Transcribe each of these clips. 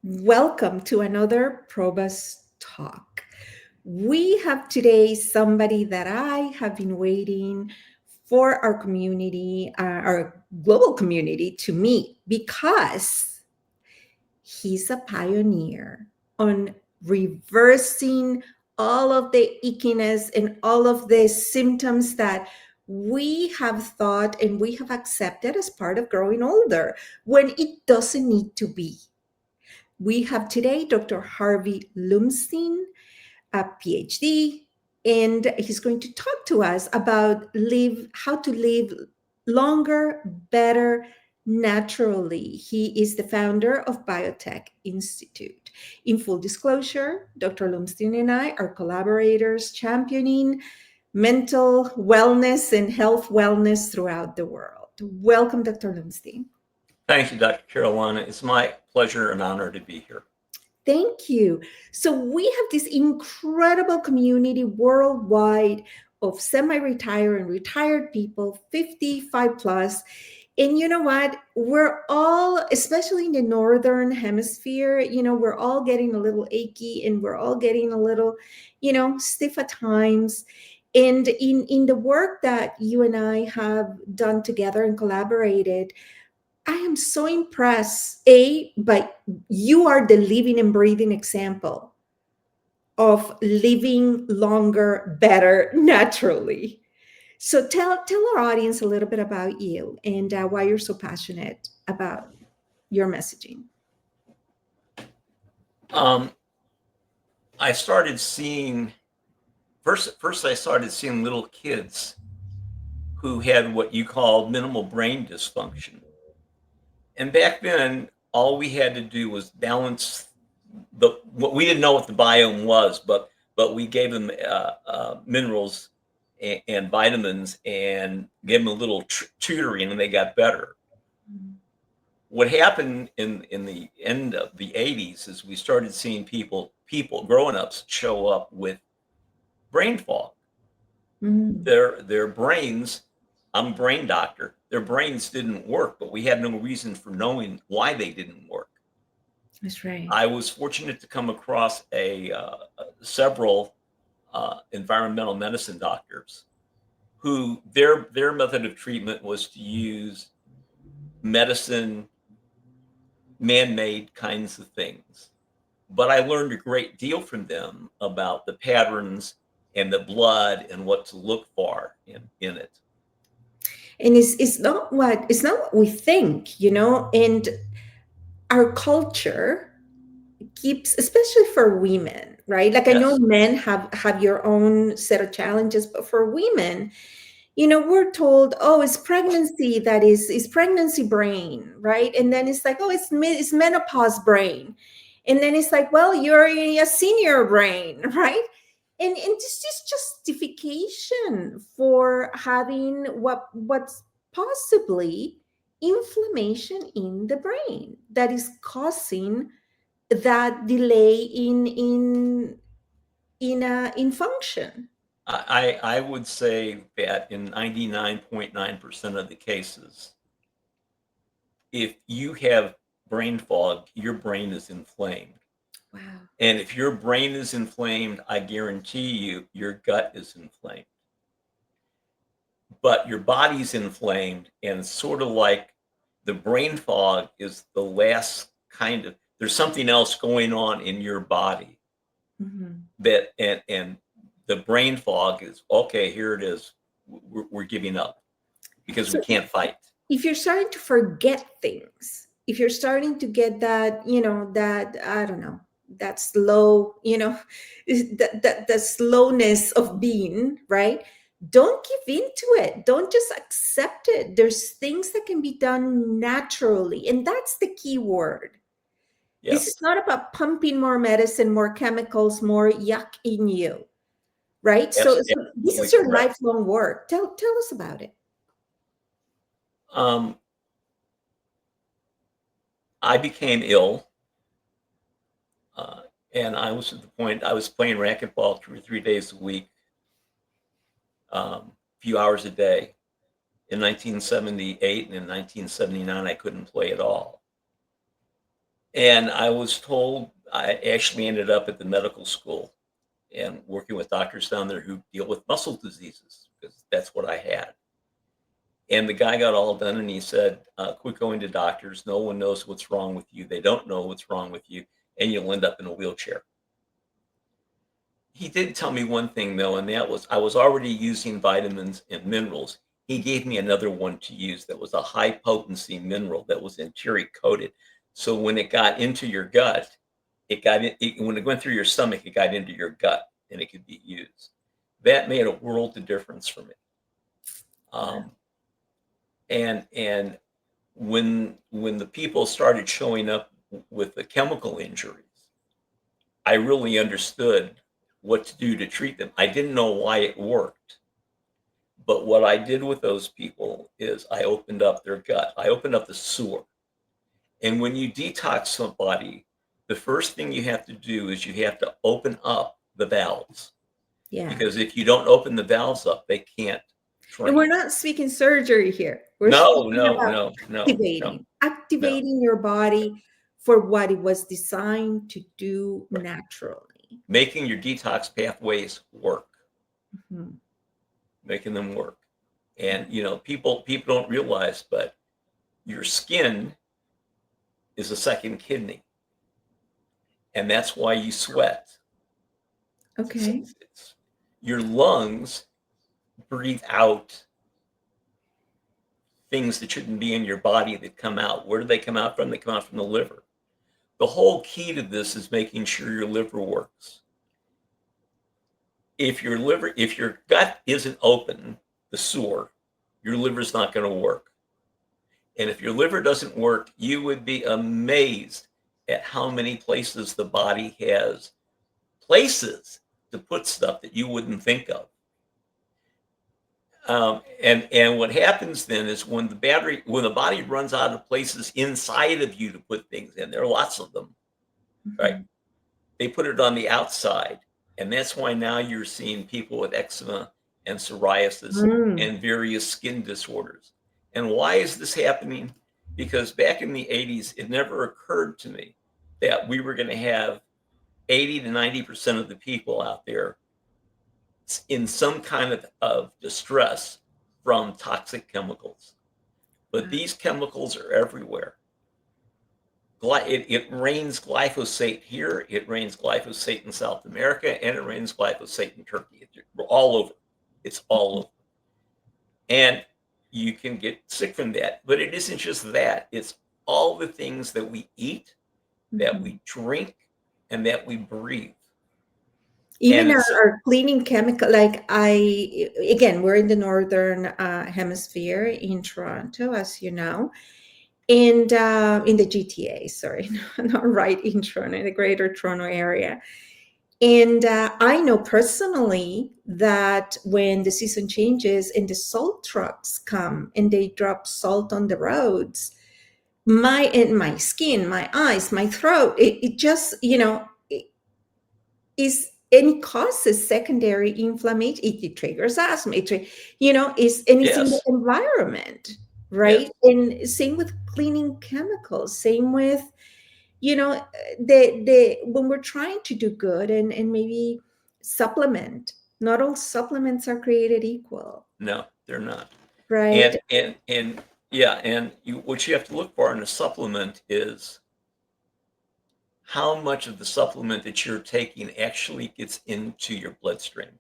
Welcome to another Probus talk. We have today somebody that I have been waiting for our community, our global community to meet because he's a pioneer on reversing all of the ickiness and all of the symptoms that we have thought and we have accepted as part of growing older when it doesn't need to be. We have today Dr. Harvey Loomstein, a PhD, and he's going to talk to us about how to live longer, better, naturally. He is the founder of Biotech Institute. In full disclosure, Dr. Loomstein and I are collaborators championing mental wellness and health wellness throughout the world. Welcome, Dr. Loomstein. Thank you, Dr. Carolina. It's my pleasure and honor to be here. Thank you. So we have this incredible community worldwide of semi-retired and retired people, 55 plus. And you know what? We're all, especially in the Northern Hemisphere, we're all getting a little achy and we're all getting a little, stiff at times. And in the work that you and I have done together and collaborated, I am so impressed, but you are the living and breathing example of living longer, better, naturally. So tell our audience a little bit about you and why you're so passionate about your messaging. I started seeing first. I started seeing little kids who had what you call minimal brain dysfunction, and back then, all we had to do was balance what we didn't know what the biome was, but we gave them minerals and vitamins and gave them a little tutoring, and they got better. What happened in the end of the 80s is we started seeing people grown-ups show up with brain fog. Their brains, I'm a brain doctor, their brains didn't work, but we had no reason for knowing why they didn't work. That's right. I was fortunate to come across several environmental medicine doctors who their method of treatment was to use medicine, man-made kinds of things. But I learned a great deal from them about the patterns and the blood and what to look for in it. And it's not what we think, and our culture keeps, especially for women, right? Like I know Yes. men have your own set of challenges, but for women, we're told, oh, it's pregnancy that is pregnancy brain, right? And then it's like, oh, it's menopause brain. And then it's like, well, you're a senior brain, right? And this is justification for having what's possibly inflammation in the brain that is causing that delay in function. I would say that in 99.9% of the cases, if you have brain fog, your brain is inflamed. Wow. And if your brain is inflamed, I guarantee you your gut is inflamed. But your body's inflamed, and it's sort of like the brain fog is the last kind of, there's something else going on in your body that, and the brain fog is, okay, here it is. We're giving up because we can't fight. If you're starting to forget things, if you're starting to get that, that, I don't know, that slow, the slowness of being, right? Don't give into it. Don't just accept it. There's things that can be done naturally. And that's the key word. Yes. This is not about pumping more medicine, more chemicals, more yuck in you, right? Yes, So this is your correct. lifelong work. Tell us about it. I became ill, and I was at the point I was playing racquetball 3 days a week, a few hours a day. In 1978 and in 1979, I couldn't play at all. And I was told I actually ended up at the medical school and working with doctors down there who deal with muscle diseases because that's what I had. And the guy got all done and he said, quit going to doctors. No one knows what's wrong with you. They don't know what's wrong with you, and you'll end up in a wheelchair. He did tell me one thing, though, and that was I was already using vitamins and minerals. He gave me another one to use that was a high potency mineral that was enteric coated. So when it got into your gut, when it went through your stomach, it got into your gut and it could be used. That made a world of difference for me. Um, and when the people started showing up with the chemical injuries, I really understood what to do to treat them. I didn't know why it worked, but what I did with those people is I opened up their gut. I opened up the sewer. And when you detox somebody, the first thing you have to do is you have to open up the valves. Yeah. Because if you don't open the valves up, they can't And we're drain. not speaking surgery here. We're No, speaking no, about no, no, no, no. activating your body for what it was designed to do Right. naturally. Making your detox pathways work, Mhm. making them work. And people don't realize, but your skin is a second kidney, and that's why you sweat. Okay. Your lungs breathe out things that shouldn't be in your body that come out. Where do they come out from? They come out from the liver. The whole key to this is making sure your liver works. If your gut isn't open, the sewer, your liver's not going to work. And if your liver doesn't work, you would be amazed at how many places the body has places to put stuff that you wouldn't think of. And what happens then is when the body runs out of places inside of you to put things in, there are lots of them, right? Mhm. They put it on the outside. And that's why now you're seeing people with eczema and psoriasis Mm. and various skin disorders. And why is this happening? Because back in the 80s, it never occurred to me that we were going to have 80 to 90% of the people out there in some kind of distress from toxic chemicals. But Wow. these chemicals are everywhere. It rains glyphosate here, it rains glyphosate in South America, and it rains glyphosate in Turkey. We're all over. It's all over. And you can get sick from that. But it isn't just that, it's all the things that we eat, that Mhm. we drink, and that we breathe. And Even it's our cleaning chemical, like again, we're in the northern hemisphere in Toronto, as you know, and in the GTA, sorry, not right in Toronto, in the greater Toronto area. And I know personally that when the season changes and the salt trucks come and they drop salt on the roads, my skin, my eyes, my throat, it just, it is, and it causes secondary inflammation. It triggers asthma. And it's in the yes, environment, right? yes. And same with cleaning chemicals. Same with the when we're trying to do good and maybe supplement. Not all supplements are created equal, No, they're not. right? And yeah, what you have to look for in a supplement is how much of the supplement that you're taking actually gets into your bloodstream.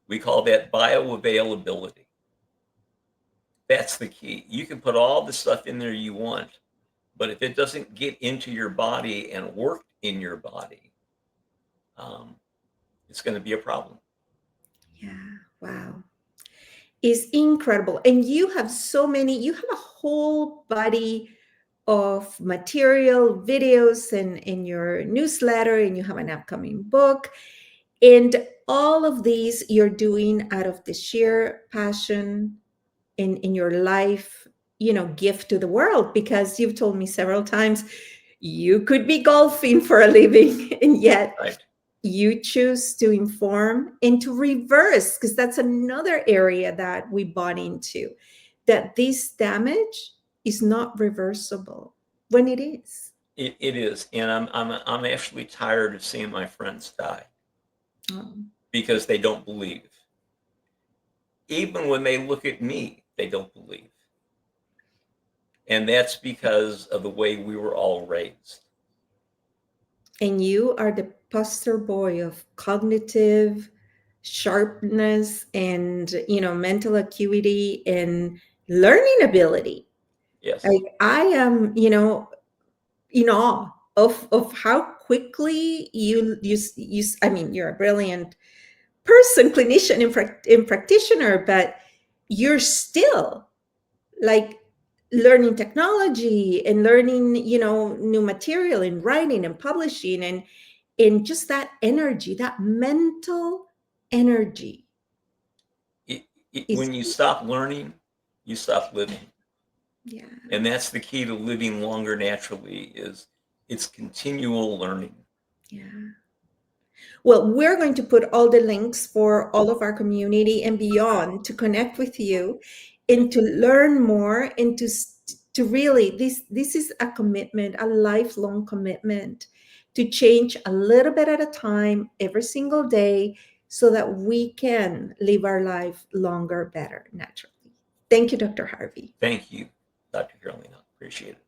We call that bioavailability. That's the key. You can put all the stuff in there you want, but if it doesn't get into your body and work in your body, um, it's going to be a problem. Yeah. Wow. Is incredible. And you have a whole body of material, videos, and in your newsletter, and you have an upcoming book. And all of these you're doing out of the sheer passion in your life, gift to the world, because you've told me several times you could be golfing for a living and yet Right. you choose to inform and to reverse, because that's another area that we bought into, that this damage is not reversible when it is. It is, and I'm actually tired of seeing my friends die Um, because they don't believe. Even when they look at me, they don't believe, and that's because of the way we were all raised. and you are the poster boy of cognitive sharpness and mental acuity and learning ability. Yes, Like I am, in awe of how quickly I mean, you're a brilliant person, clinician, and practitioner, but you're still like learning technology and learning, new material and writing and publishing and just that energy, that mental energy it, is, when you stop learning, you stop living, yeah, and that's the key to living longer naturally. Is it's continual learning. yeah. Well, we're going to put all the links for all of our community and beyond to connect with you and to learn more and to really this is a commitment, a lifelong commitment to change a little bit at a time every single day so that we can live our life longer, better, naturally. Thank you, Dr. Harvey. Thank you, Dr. Carolina. Appreciate it.